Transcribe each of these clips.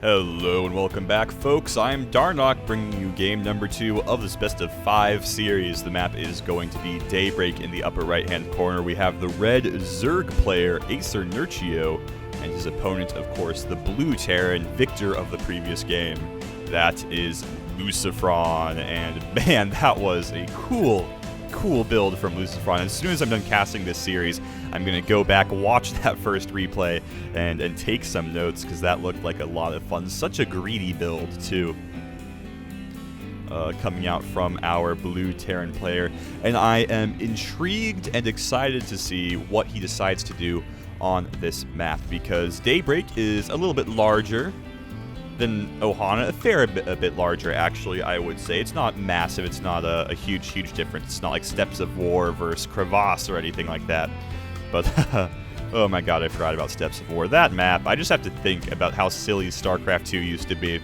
Hello and welcome back, folks. I'm Darnoc, bringing you game number 2 of this best of 5 series. The map is going to be Daybreak. In the upper right-hand corner, we have the red Zerg player, Acer Nerchio, and his opponent, of course, the blue Terran, victor of the previous game. That is Lucifron, and man, that was a cool build from Lucifron. As soon as I'm done casting this series, I'm going to go back, watch that first replay, and take some notes, because that looked like a lot of fun. Such a greedy build, too, coming out from our blue Terran player. And I am intrigued and excited to see what he decides to do on this map, because Daybreak is a little bit larger than Ohana, a bit larger, actually, I would say. It's not massive, it's not a huge difference. It's not like Steps of War versus Crevasse or anything like that. But, oh my god, I forgot about Steps of War. That map, I just have to think about how silly StarCraft 2 used to be,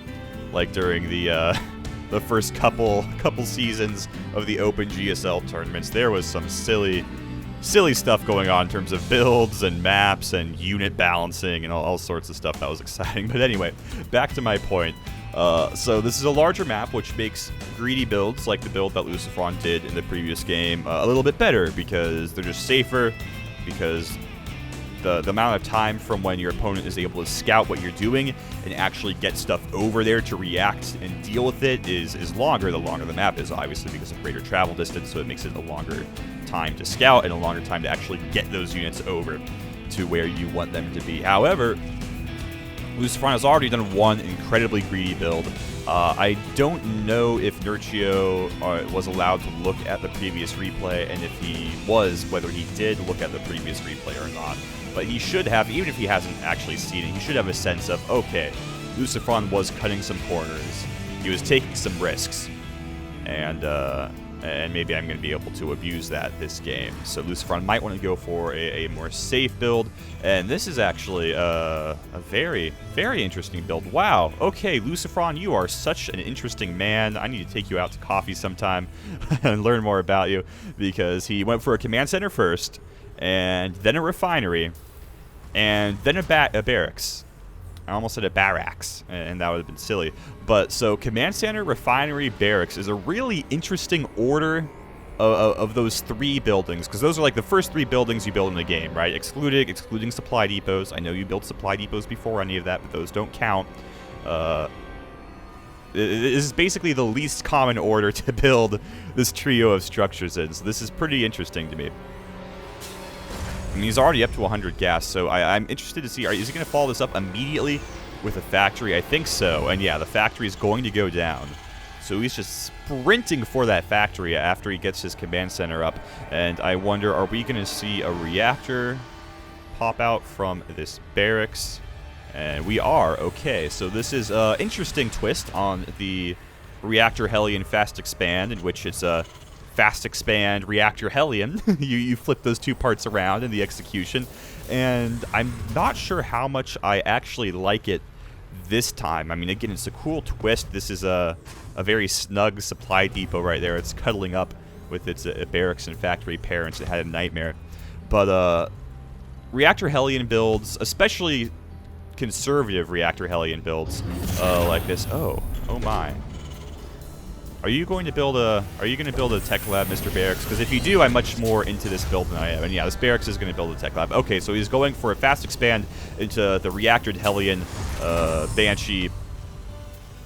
like during the first couple seasons of the Open GSL tournaments. There was some silly stuff going on in terms of builds and maps and unit balancing and all sorts of stuff that was exciting. But anyway, back to my point. So this is a larger map, which makes greedy builds like the build that Lucifron did in the previous game a little bit better, because they're just safer, because the amount of time from when your opponent is able to scout what you're doing and actually get stuff over there to react and deal with it is longer. The longer the map is, obviously, because of greater travel distance, so it makes it a longer time to scout and a longer time to actually get those units over to where you want them to be. However, Lucifron has already done one incredibly greedy build. I don't know if Nerchio was allowed to look at the previous replay, and if he was, whether he did look at the previous replay or not. But he should have, even if he hasn't actually seen it, he should have a sense of, okay, Lucifron was cutting some corners. He was taking some risks. And maybe I'm going to be able to abuse that this game. So Lucifron might want to go for a more safe build. And this is actually a very interesting build. Wow. Okay, Lucifron, you are such an interesting man. I need to take you out to coffee sometime and learn more about you, because he went for a command center first, and then a refinery, and then a barracks. I almost said a barracks, and that would have been silly. But so command center, refinery, barracks is a really interesting order of those 3 buildings, because those are like the first 3 buildings you build in the game, right? Excluding supply depots. I know you built supply depots before any of that, but those don't count. This is basically the least common order to build this trio of structures in, so this is pretty interesting to me. I mean, he's already up to 100 gas, so I'm interested to see, is he going to follow this up immediately with a factory? I think so, and yeah, the factory is going to go down. So he's just sprinting for that factory after he gets his command center up, and I wonder, are we going to see a reactor pop out from this barracks? And we are. Okay, so this is an interesting twist on the Reactor Hellion Fast Expand, in which it's a Fast Expand Reactor Hellion. you flip those 2 parts around in the execution, and I'm not sure how much I actually like it this time. I mean, again, it's a cool twist. This is a very snug supply depot right there. It's cuddling up with its barracks and factory parents. It had a nightmare. But Reactor Hellion builds, especially conservative Reactor Hellion builds like this. Oh my. Are you going to build a tech lab, Mr. Barracks? Because if you do, I'm much more into this build than I am. And yeah, this Barracks is going to build a tech lab. Okay, so he's going for a fast expand into the Reactored Hellion Banshee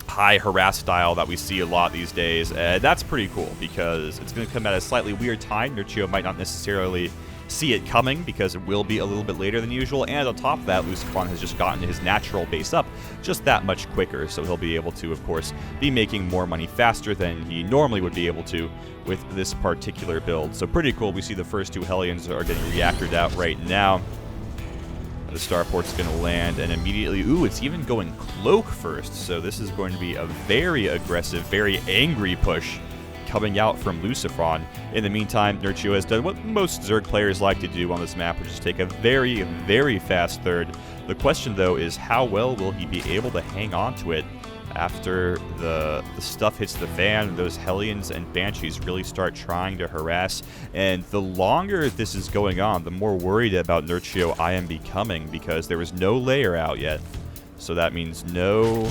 high harass style that we see a lot these days. That's pretty cool, because it's going to come at a slightly weird time. Nerchio might not necessarily see it coming, because it will be a little bit later than usual, and on top of that, Lucifron has just gotten his natural base up just that much quicker, so he'll be able to, of course, be making more money faster than he normally would be able to with this particular build. So pretty cool. We see the first 2 Hellions are getting reactored out right now. The starport's going to land, and immediately, ooh, it's even going cloak first, so this is going to be a very aggressive, very angry push coming out from Lucifron. In the meantime, Nerchio has done what most Zerg players like to do on this map, which is take a very fast third. The question, though, is how well will he be able to hang on to it after the stuff hits the fan, those Hellions and Banshees really start trying to harass. And the longer this is going on, the more worried about Nerchio I am becoming, because there is no layer out yet. So that means no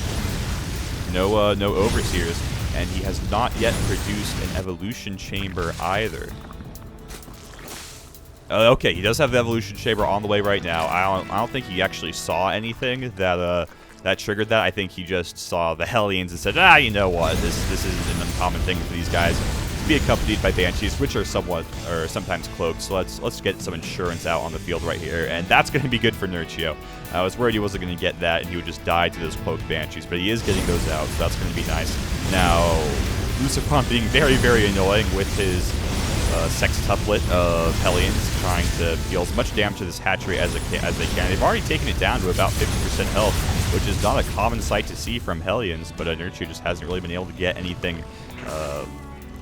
overseers. And he has not yet produced an evolution chamber either. Okay, he does have the evolution chamber on the way right now. I don't think he actually saw anything that triggered that. I think he just saw the Hellions and said, you know what, this isn't an uncommon thing for these guys to be accompanied by Banshees, which are sometimes cloaked. So let's get some insurance out on the field right here, and that's going to be good for Nerchio. I was worried he wasn't going to get that, and he would just die to those cloaked Banshees, but he is getting those out, so that's going to be nice. Now, Lucifron being very, very annoying with his sextuplet of Hellions, trying to deal as much damage to this hatchery as they can. They've already taken it down to about 50% health, which is not a common sight to see from Hellions, but Nerchio just hasn't really been able to get anything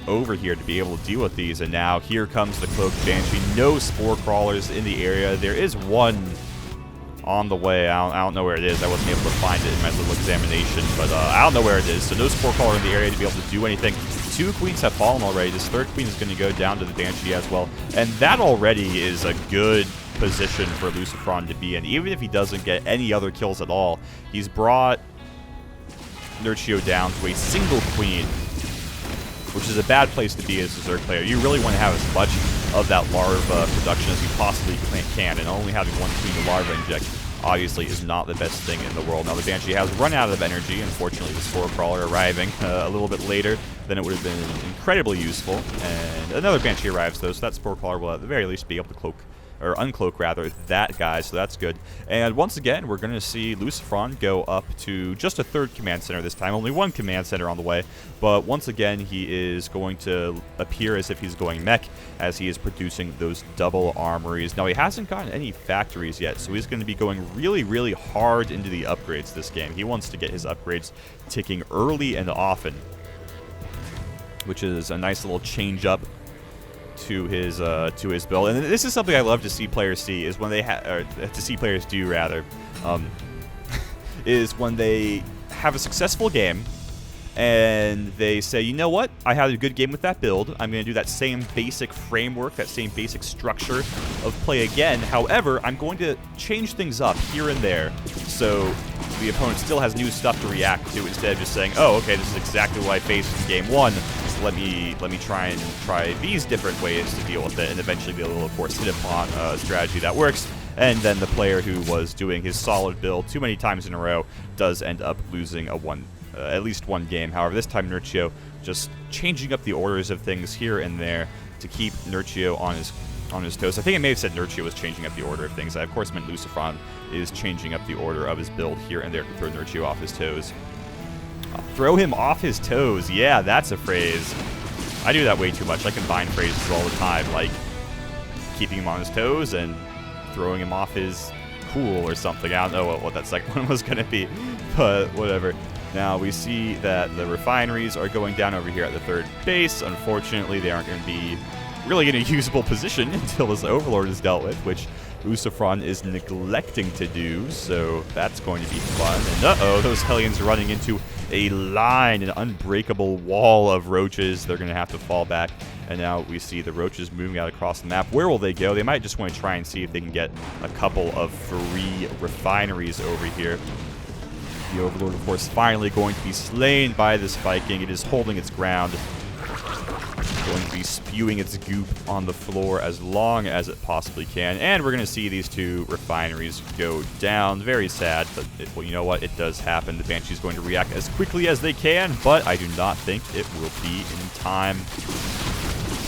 over here to be able to deal with these. And now here comes the Cloaked Banshee. No Spore Crawlers in the area. There is one on the way. I don't know where it is. I wasn't able to find it in my little examination, but I don't know where it is. So no Spore Crawler in the area to be able to do anything. 2 queens have fallen already. This 3rd queen is going to go down to the Banshee as well. And that already is a good position for Lucifron to be in. Even if he doesn't get any other kills at all, he's brought Nerchio down to a single queen, which is a bad place to be as a Zerg player. You really want to have as much of that larva production as you possibly can, and only having 1 queen to larva inject obviously is not the best thing in the world. Now the Banshee has run out of energy. Unfortunately, the Spore Crawler arriving a little bit later than it would have been incredibly useful. And another Banshee arrives though, so that Spore Crawler will at the very least be able to cloak, or uncloak rather, that guy, so that's good. And once again, we're going to see Lucifron go up to just a 3rd command center this time. Only 1 command center on the way, but once again, he is going to appear as if he's going mech, as he is producing those double armories. Now, he hasn't gotten any factories yet, so he's going to be going really, really hard into the upgrades this game. He wants to get his upgrades ticking early and often, which is a nice little change up to his build. And this is something I love to see players see, is when they to see players do rather, is when they have a successful game and they say, you know what, I had a good game with that build, I'm going to do that same basic framework, that same basic structure of play again. However, I'm going to change things up here and there so the opponent still has new stuff to react to, instead of just saying, oh, okay, this is exactly what I faced in game 1. Let me try these different ways to deal with it, and eventually be able to, of course, hit upon a strategy that works. And then the player who was doing his solid build too many times in a row does end up losing at least one game. However, this time Nerchio just changing up the orders of things here and there to keep Nerchio on his toes. I think I may have said Nerchio was changing up the order of things. I, of course, meant Lucifron is changing up the order of his build here and there to throw Nerchio off his toes. Throw him off his toes. Yeah, that's a phrase. I do that way too much. I combine phrases all the time, like keeping him on his toes and throwing him off his cool or something. I don't know what that second one was going to be, but whatever. Now we see that the refineries are going down over here at the 3rd base. Unfortunately, they aren't going to be really in a usable position until this Overlord is dealt with, which Lucifron is neglecting to do, so that's going to be fun. And uh-oh, those Hellions are running into a line, an unbreakable wall of roaches. They're going to have to fall back. And now we see the roaches moving out across the map. Where will they go? They might just want to try and see if they can get a couple of free refineries over here. The Overlord, of course, finally going to be slain by this Viking. It is holding its ground, going to be spewing its goop on the floor as long as it possibly can. And we're going to see these 2 refineries go down. Very sad, but well, you know what? It does happen. The Banshee's going to react as quickly as they can, but I do not think it will be in time.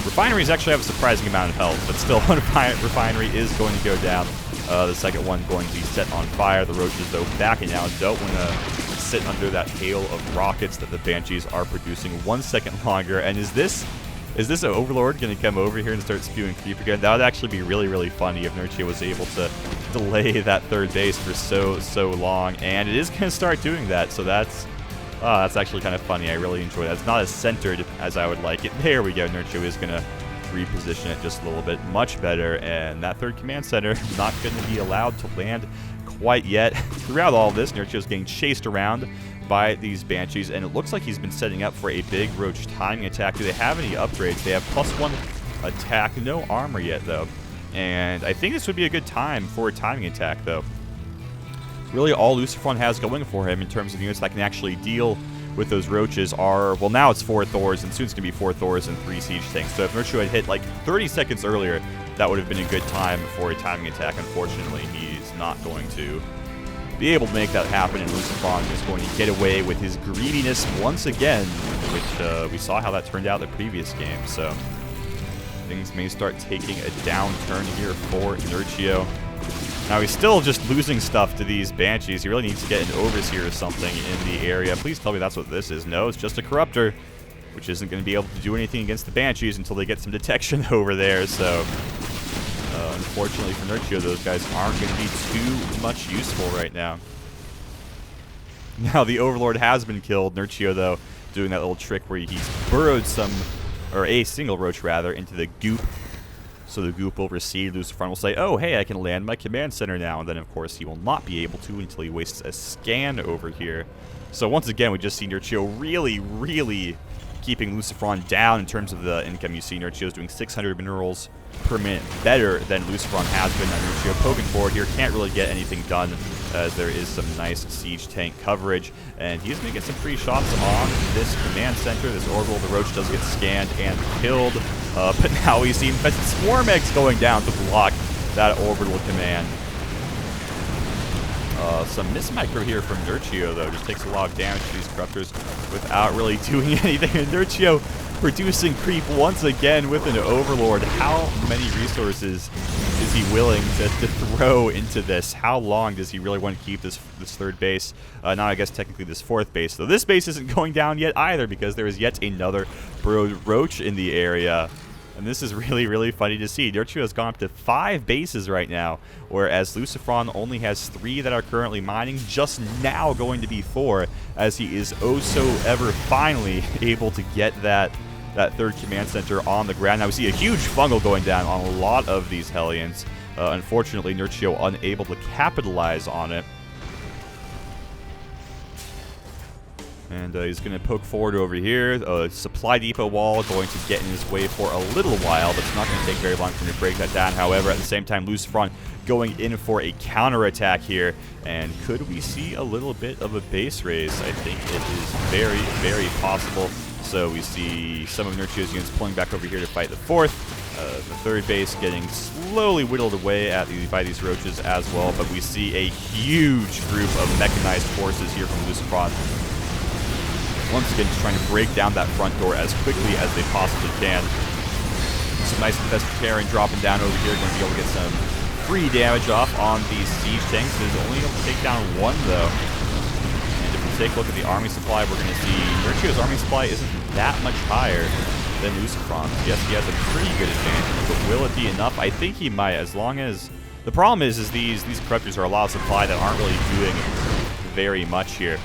Refineries actually have a surprising amount of health, but still, one refinery is going to go down. The second one going to be set on fire. The roaches, though, backing out. Don't want to sit under that hail of rockets that the Banshees are producing 1 second longer. And is this an Overlord going to come over here and start spewing creep again? That would actually be really, really funny if Nerchio was able to delay that 3rd base for so long. And it is going to start doing that, so that's actually kind of funny. I really enjoy that. It's not as centered as I would like it. There we go. Nerchio is going to reposition it just a little bit. Much better. And that 3rd command center not going to be allowed to land quite yet. Throughout all of this, Nerchio is getting chased around by these Banshees, and it looks like he's been setting up for a big roach timing attack. Do they have any upgrades? They have +1 attack. No armor yet, though. And I think this would be a good time for a timing attack, though. really all Lucifron has going for him in terms of units that can actually deal with those roaches are, well, now it's 4 Thors, and soon it's going to be 4 Thors and 3 siege tanks. So if Nerchio had hit like 30 seconds earlier, that would have been a good time for a timing attack. Unfortunately, he's not going to be able to make that happen, and Lucifron is going to get away with his greediness once again, which we saw how that turned out the previous game. So things may start taking a downturn here for Nerchio. Now he's still just losing stuff to these Banshees. He really needs to get an Overseer or something in the area. Please tell me that's what this is. No, it's just a Corruptor, which isn't going to be able to do anything against the Banshees until they get some detection over there. So unfortunately for Nerchio, those guys aren't going to be too much useful right now. Now the Overlord has been killed. Nerchio, though, doing that little trick where he's burrowed some, or a single roach rather, into the goop. So the goop will recede. Lucifron will say, oh, hey, I can land my command center now. And then, of course, he will not be able to until he wastes a scan over here. So once again, we just see Nerchio really keeping Lucifron down in terms of the income. You see Nerchio's doing 600 minerals per minute better than Lucifron has been. And Nerchio poking forward here can't really get anything done, as there is some nice siege tank coverage. And he's going to get some free shots on this command center. This orbital, the roach does get scanned and killed. But now we see infested swarm eggs going down to block that orbital command. Some miss micro here from Nerchio, though. Just takes a lot of damage to these Corruptors without really doing anything. And Nerchio producing creep once again with an Overlord. How many resources is he willing to throw into this? How long does he really want to keep this third base? Now I guess technically this fourth base. Though this base isn't going down yet either, because there is yet another burrowed roach in the area. And this is really funny to see. Nerchio has gone up to 5 bases right now, whereas Lucifron only has 3 that are currently mining, just now going to be 4, as he is oh so ever finally able to get that third command center on the ground. Now we see a huge fungal going down on a lot of these Hellions. Unfortunately, Nerchio unable to capitalize on it. And he's going to poke forward over here. Supply depot wall going to get in his way for a little while, but it's not going to take very long for him to break that down. However, at the same time, Lucifron going in for a counterattack here. And could we see a little bit of a base raise? I think it is very possible. So we see some of Nerchio's units pulling back over here to fight the fourth. The third base getting slowly whittled away by these roaches as well. But we see a huge group of mechanized forces here from Lucifron. Once again, just trying to break down that front door as quickly as they possibly can. Some nice infested terrain dropping down over here. Going to be able to get some free damage off on these siege tanks. There's only able to take down 1, though. And if we take a look at the army supply, we're going to see Nerchio's army supply isn't that much higher than Lucifron's. Yes, he has a pretty good advantage, but will it be enough? I think he might, as long as... The problem is these Corruptors are a lot of supply that aren't really doing very much here.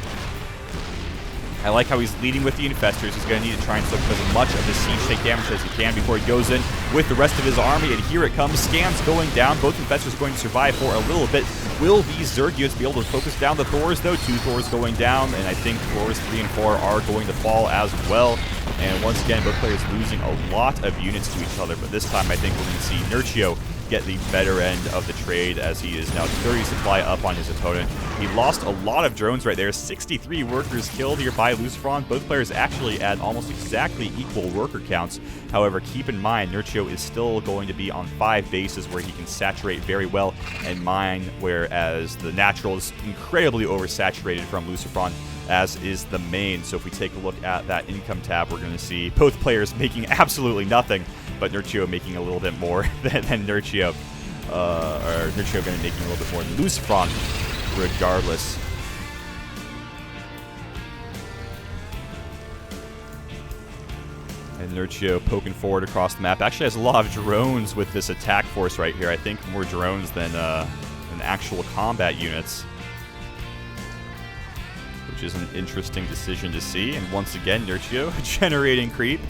I like how he's leading with the Infestors. He's going to need to try and soak up as much of the siege tank damage as he can before he goes in with the rest of his army. And here it comes. Scans going down. Both Infestors going to survive for a little bit. Will these Zerg units be able to focus down the Thors, though? 2 Thors going down, and I think Thors 3 and 4 are going to fall as well. And once again, both players losing a lot of units to each other. But this time, I think we're going to see Nerchio get the better end of the trade, as he is now 30 supply up on his opponent. He lost a lot of drones right there. 63 workers killed here by Lucifron. Both players actually at almost exactly equal worker counts. However, keep in mind, Nerchio is still going to be on 5 bases where he can saturate very well and mine, whereas the natural is incredibly oversaturated from Lucifron, as is the main. So if we take a look at that income tab, we're going to see both players making absolutely nothing, but Nerchio making a little bit more than Nerchio. Or Nerchio going to be making a little bit more than Lucifron, regardless. And Nerchio poking forward across the map. Actually has a lot of drones with this attack force right here. I think more drones than actual combat units, which is an interesting decision to see. And once again, Nerchio generating creep,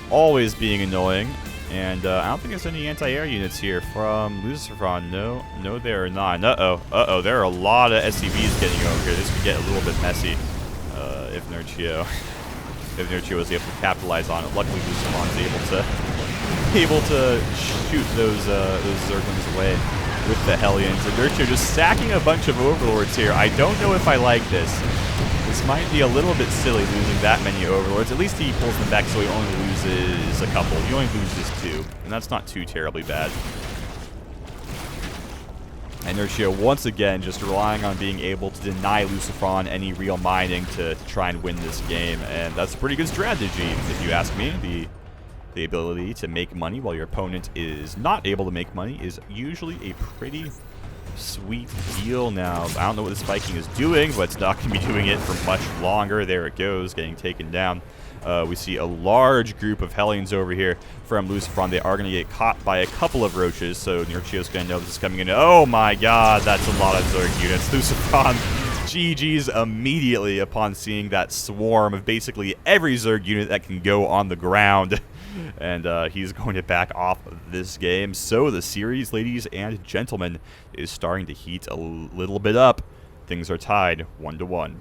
always being annoying. And I don't think there's any anti-air units here from Lucifron. No, there are not. Uh-oh, there are a lot of SCVs getting over here. This could get a little bit messy if Nerchio was able to capitalize on it. Luckily, Lucifron is able to shoot those Zerglings away. with the Hellions. And Nerchio just sacking a bunch of Overlords here. I don't know if I like this. This might be a little bit silly losing that many Overlords. At least he pulls them back so he only loses a couple. He only loses 2, and that's not too terribly bad. And Nerchio, once again, just relying on being able to deny Lucifron any real mining to try and win this game. And that's a pretty good strategy, if you ask me. The ability to make money while your opponent is not able to make money is usually a pretty sweet deal. Now, I don't know what this Viking is doing, but it's not going to be doing it for much longer. There it goes, getting taken down. We see a large group of Hellions over here from Lucifron. They are going to get caught by a couple of roaches, so Nerchio's going to know this is coming in. Oh my god, that's a lot of Zerg units. Lucifron GG's immediately upon seeing that swarm of basically every Zerg unit that can go on the ground. And he's going to back off this game. So the series, ladies and gentlemen, is starting to heat a little bit up. Things are tied 1-1.